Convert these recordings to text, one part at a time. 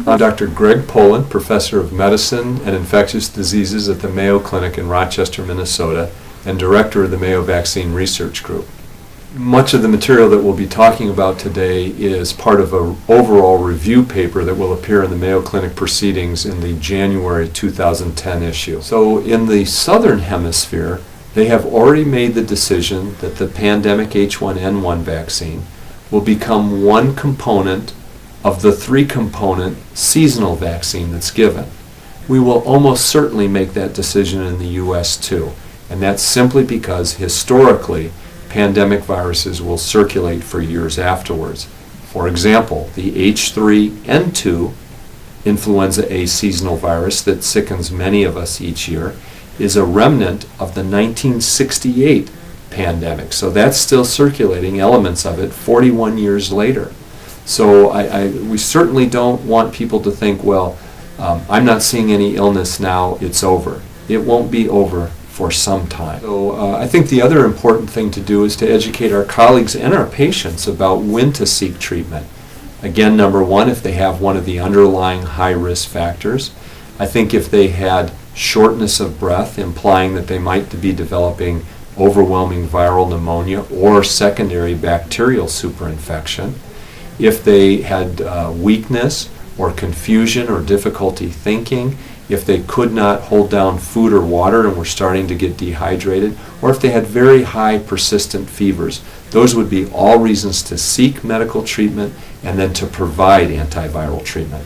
I'm Dr. Greg Poland, Professor of Medicine and Infectious Diseases at the Mayo Clinic in Rochester, Minnesota, and Director of the Mayo Vaccine Research Group. Much of the material that we'll be talking about today is part of an overall review paper that will appear in the Mayo Clinic Proceedings in the January 2010 issue. So in the Southern Hemisphere, they have already made the decision that the pandemic H1N1 vaccine will become one component of the three-component seasonal vaccine that's given. We will almost certainly make that decision in the U.S. too, and that's simply because historically pandemic viruses will circulate for years afterwards. For example, the H3N2 influenza A seasonal virus that sickens many of us each year is a remnant of the 1968 pandemic. So that's still circulating, elements of it, 41 years later. So we certainly don't want people to think, well, I'm not seeing any illness now, it's over. It won't be over for some time. So I think the other important thing to do is to educate our colleagues and our patients about when to seek treatment. Again, number one, if they have one of the underlying high-risk factors. I think if they had shortness of breath, implying that they might be developing overwhelming viral pneumonia or secondary bacterial superinfection. If they had weakness or confusion or difficulty thinking, if they could not hold down food or water and were starting to get dehydrated, or if they had very high persistent fevers, those would be all reasons to seek medical treatment and then to provide antiviral treatment.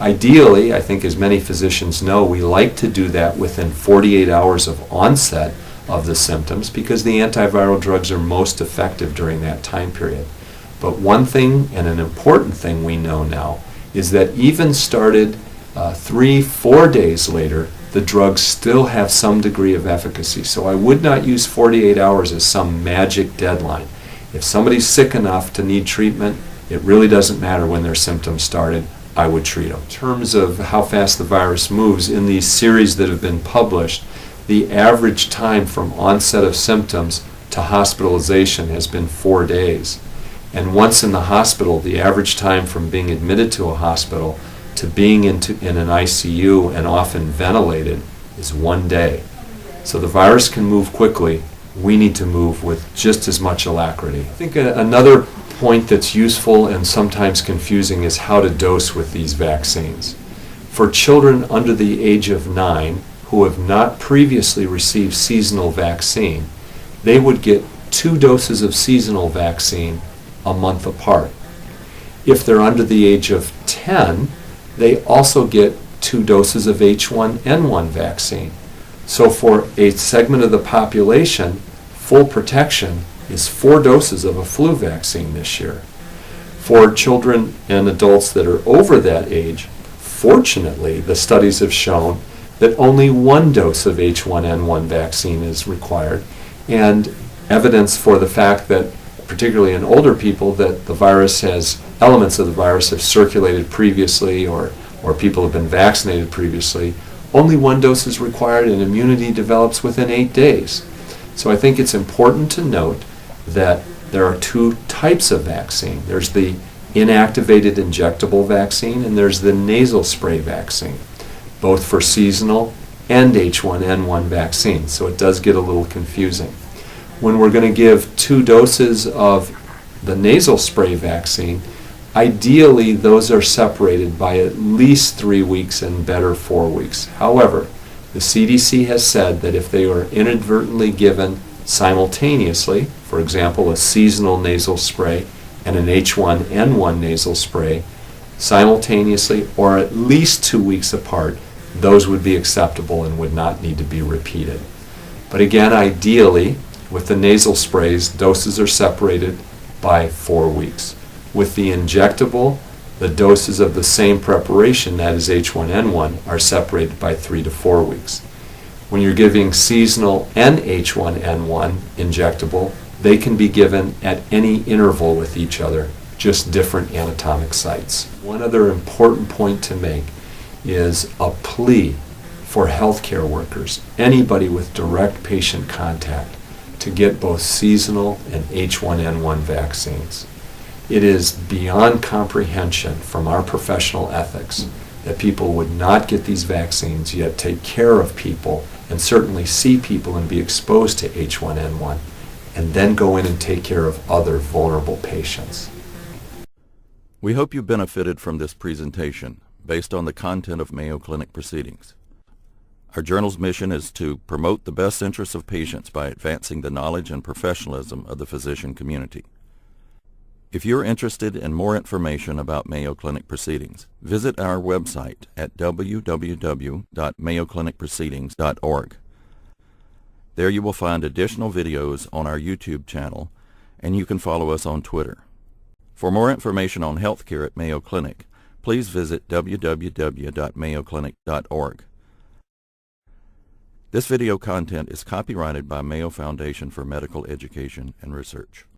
Ideally, I think as many physicians know, we like to do that within 48 hours of onset of the symptoms because the antiviral drugs are most effective during that time period. But one thing, and an important thing we know now, is that even started 3-4 days later, the drugs still have some degree of efficacy. So I would not use 48 hours as some magic deadline. If somebody's sick enough to need treatment, it really doesn't matter when their symptoms started. I would treat them. In terms of how fast the virus moves, in these series that have been published, the average time from onset of symptoms to hospitalization has been 4 days. And once in the hospital, the average time from being admitted to a hospital to being in an ICU and often ventilated is 1 day. So the virus can move quickly. We need to move with just as much alacrity. I think another point that's useful and sometimes confusing is how to dose with these vaccines. For children under the age of 9 who have not previously received seasonal vaccine, they would get 2 doses of seasonal vaccine a month apart. If they're under the age of 10, they also get 2 doses of H1N1 vaccine. So for a segment of the population, full protection is 4 doses of a flu vaccine this year. For children and adults that are over that age, fortunately, the studies have shown that only 1 dose of H1N1 vaccine is required, and evidence for the fact that, particularly in older people, that the virus has, elements of the virus have circulated previously or people have been vaccinated previously, only 1 dose is required and immunity develops within 8 days. So I think it's important to note that there are 2 types of vaccine. There's the inactivated injectable vaccine and there's the nasal spray vaccine, both for seasonal and H1N1 vaccine. So it does get a little confusing. When we're going to give 2 doses of the nasal spray vaccine, ideally those are separated by at least 3 weeks and better 4 weeks. However, the CDC has said that if they are inadvertently given simultaneously, for example, a seasonal nasal spray and an H1N1 nasal spray, simultaneously or at least 2 weeks apart, those would be acceptable and would not need to be repeated. But again, ideally, with the nasal sprays, doses are separated by 4 weeks. With the injectable, the doses of the same preparation, that is H1N1, are separated by 3 to 4 weeks. When you're giving seasonal and H1N1 injectable, they can be given at any interval with each other, just different anatomic sites. One other important point to make is a plea for healthcare workers, anybody with direct patient contact, to get both seasonal and H1N1 vaccines. It is beyond comprehension from our professional ethics that people would not get these vaccines yet take care of people and certainly see people and be exposed to H1N1 and then go in and take care of other vulnerable patients. We hope you benefited from this presentation based on the content of Mayo Clinic Proceedings. Our journal's mission is to promote the best interests of patients by advancing the knowledge and professionalism of the physician community. If you're interested in more information about Mayo Clinic Proceedings, visit our website at www.mayoclinicproceedings.org. There you will find additional videos on our YouTube channel, and you can follow us on Twitter. For more information on healthcare at Mayo Clinic, please visit www.mayoclinic.org. This video content is copyrighted by Mayo Foundation for Medical Education and Research.